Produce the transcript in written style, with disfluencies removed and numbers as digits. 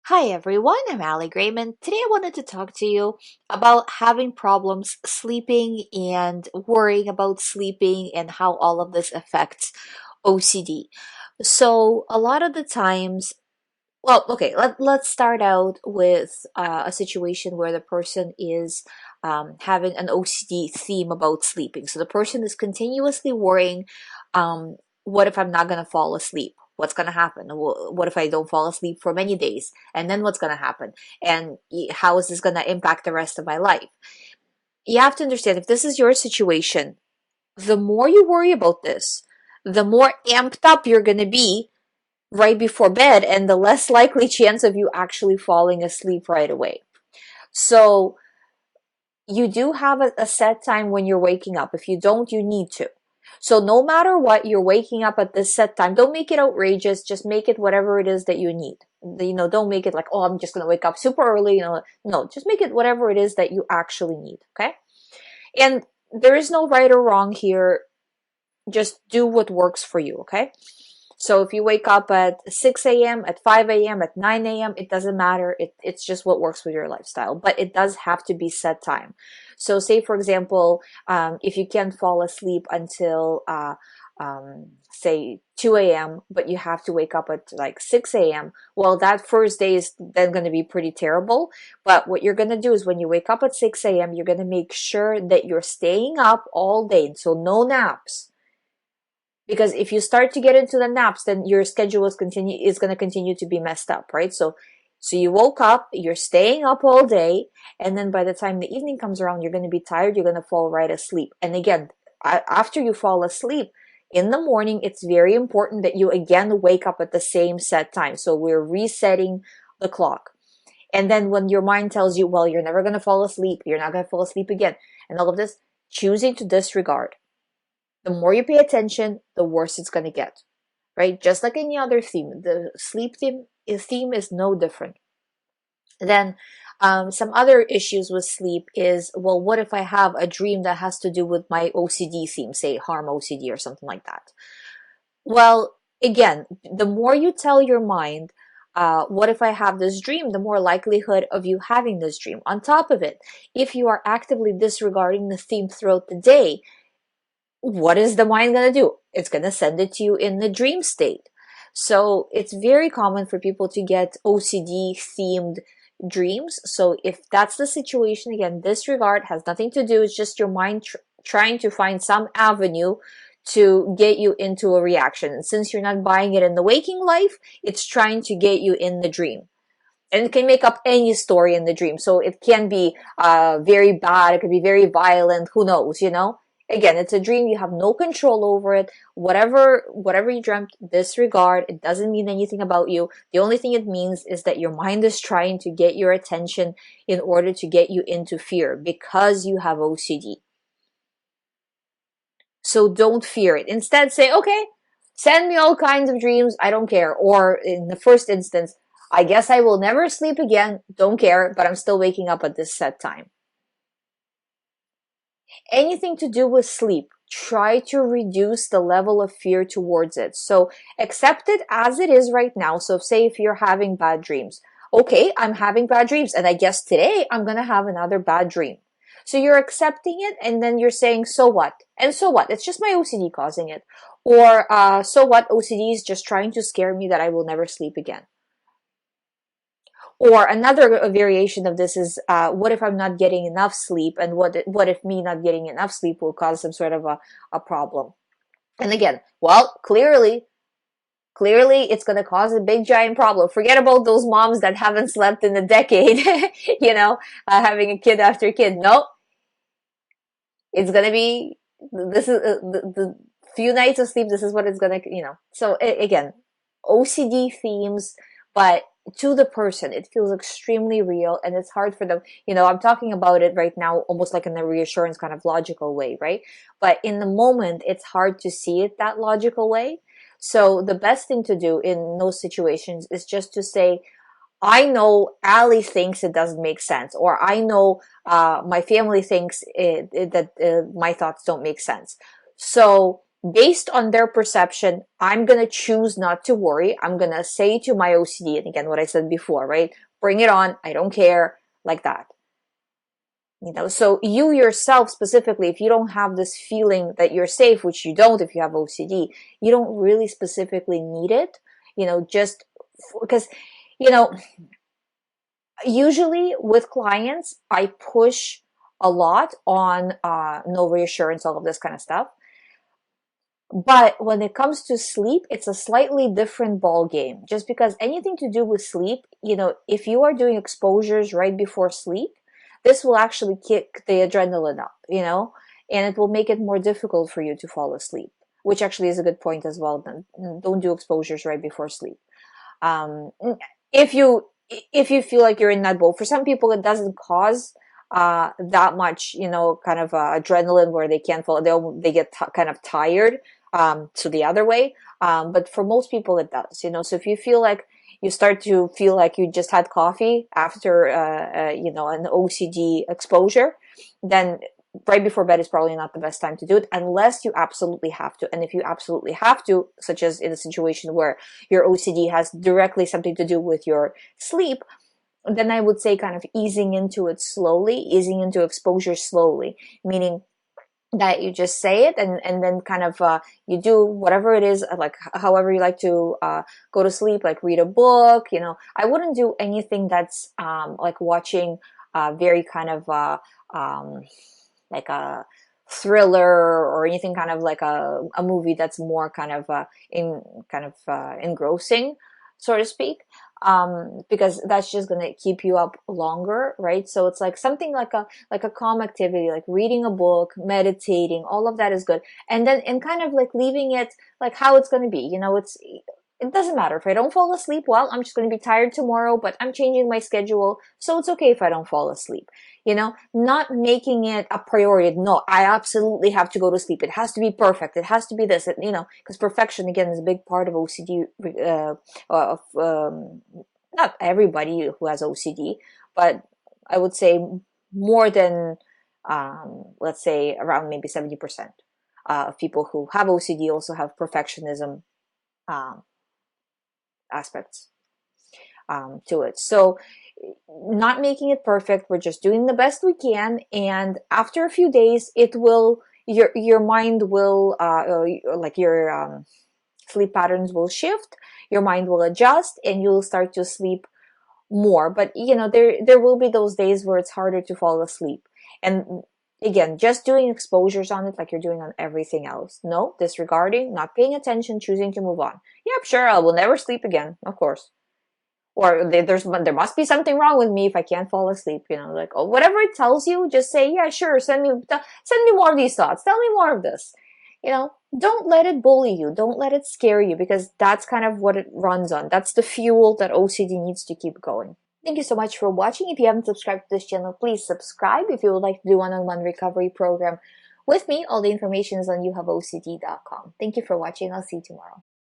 Hi everyone, I'm GREYMOND. Today I wanted to talk to you about having problems sleeping and worrying about sleeping and how all of this affects OCD. So a lot of the times, okay, let's start out with a situation where the person is having an OCD theme about sleeping. So the person is continuously worrying, what if I'm not going to fall asleep? What's going to happen? What if I don't fall asleep for many days? And then what's going to happen? And how is this going to impact the rest of my life? You have to understand, if this is your situation, the more you worry about this, the more amped up you're going to be right before bed, and the less likely chance of you actually falling asleep right away. So you do have a set time when you're waking up. If you don't, you need to. So no matter what, you're waking up at this set time. Don't make it outrageous. Just make it whatever it is that you need. Don't make it like, oh, I'm just going to wake up super early. No, just make it whatever it is that you actually need. Okay. And there is no right or wrong here. Just do what works for you. Okay. So if you wake up at 6 a.m., at 5 a.m., at 9 a.m., it doesn't matter. It's just what works with your lifestyle. But it does have to be set time. So say, for example, if you can't fall asleep until, say, 2 a.m., but you have to wake up at like 6 a.m., well, that first day is then going to be pretty terrible. But what you're going to do is when you wake up at 6 a.m., you're going to make sure that you're staying up all day. So no naps. Because if you start to get into the naps, then your schedule is going to continue to be messed up, right? So you woke up, you're staying up all day, and then by the time the evening comes around, you're going to be tired, you're going to fall right asleep. And again, after you fall asleep, in the morning, it's very important that you again wake up at the same set time. So we're resetting the clock. And then when your mind tells you, well, you're never going to fall asleep, you're not going to fall asleep again, and all of this, choosing to disregard. The more you pay attention, the worse it's going to get, right? Just like any other theme, the sleep theme is no different. Then some other issues with sleep is, well, what if I have a dream that has to do with my OCD theme, say harm OCD or something like that? Well, again, the more you tell your mind, what if I have this dream, the more likelihood of you having this dream. On top of it, if you are actively disregarding the theme throughout the day, what is the mind going to do? It's going to send it to you in the dream state. So it's very common for people to get OCD themed dreams. So if that's the situation, again, disregard, has nothing to do. It's just your mind trying to find some avenue to get you into a reaction. And since you're not buying it in the waking life, it's trying to get you in the dream. And it can make up any story in the dream. So it can be very bad. It could be very violent. Who knows, Again, it's a dream. You have no control over it. Whatever you dreamt, disregard. It doesn't mean anything about you. The only thing it means is that your mind is trying to get your attention in order to get you into fear because you have OCD. So don't fear it. Instead, say, okay, send me all kinds of dreams. I don't care. Or in the first instance, I guess I will never sleep again. Don't care, but I'm still waking up at this set time. Anything to do with sleep, try to reduce the level of fear towards it. So accept it as it is right now. So say if you're having bad dreams, okay, I'm having bad dreams, and I guess today I'm going to have another bad dream. So you're accepting it, and then you're saying, so what? And so what? It's just my OCD causing it. Or, so what? OCD is just trying to scare me that I will never sleep again. Or another variation of this is, what if I'm not getting enough sleep, and what if me not getting enough sleep will cause some sort of a problem? And again, well, clearly it's going to cause a big giant problem. Forget about those moms that haven't slept in a decade, having a kid after kid. No, it's going to be, this is the few nights of sleep. This is what it's going to, So again, OCD themes, but to the person, it feels extremely real, and it's hard for them. I'm talking about it right now almost like in a reassurance kind of logical way, right? But in the moment, it's hard to see it that logical way. So the best thing to do in those situations is just to say, I know Ali thinks it doesn't make sense, or I know my family thinks that my thoughts don't make sense. So based on their perception, I'm going to choose not to worry. I'm going to say to my OCD, and again, what I said before, right? Bring it on. I don't care, like that. So you yourself specifically, if you don't have this feeling that you're safe, which you don't if you have OCD, you don't really specifically need it, just because, you know, usually with clients, I push a lot on no reassurance, all of this kind of stuff. But when it comes to sleep, it's a slightly different ball game. Just because anything to do with sleep, if you are doing exposures right before sleep, this will actually kick the adrenaline up, and it will make it more difficult for you to fall asleep, which actually is a good point as well. Don't do exposures right before sleep. Um, if you feel like you're in that boat, for some people it doesn't cause that much, kind of adrenaline where they can't fall. They get kind of tired. So the other way. But for most people it does, So if you feel like you start to feel like you just had coffee after, an OCD exposure, then right before bed is probably not the best time to do it unless you absolutely have to. And if you absolutely have to, such as in a situation where your OCD has directly something to do with your sleep, then I would say kind of easing into it slowly, easing into exposure slowly, meaning that you just say it and then kind of you do whatever it is, like however you like to go to sleep, like read a book. I wouldn't do anything that's like watching very kind of like a thriller or anything kind of like a movie that's more kind of engrossing, so to speak, because that's just going to keep you up longer, right? So it's like something like a calm activity, like reading a book, meditating, all of that is good. And kind of like leaving it like how it's going to be, it doesn't matter if I don't fall asleep. Well, I'm just going to be tired tomorrow, but I'm changing my schedule, so it's okay if I don't fall asleep. Not making it a priority. No, I absolutely have to go to sleep. It has to be perfect. It has to be this, because perfection, again, is a big part of OCD, of not everybody who has OCD, but I would say more than, let's say, around maybe 70% of people who have OCD also have perfectionism um, aspects to it. So not making it perfect, we're just doing the best we can, and after a few days your mind will like your sleep patterns will shift, your mind will adjust, and you'll start to sleep more. But there will be those days where it's harder to fall asleep, and again, just doing exposures on it like you're doing on everything else. No, disregarding, not paying attention, choosing to move on. Yep, sure, I will never sleep again, of course. Or there must be something wrong with me if I can't fall asleep, like, oh, whatever it tells you, just say, yeah, sure, send me more of these thoughts, tell me more of this. Don't let it bully you, don't let it scare you, because that's kind of what it runs on. That's the fuel that OCD needs to keep going. Thank you so much for watching. If you haven't subscribed to this channel, please subscribe. If you would like to do one-on-one recovery program with me, all the information is on youhaveocd.com. Thank you for watching. I'll see you tomorrow.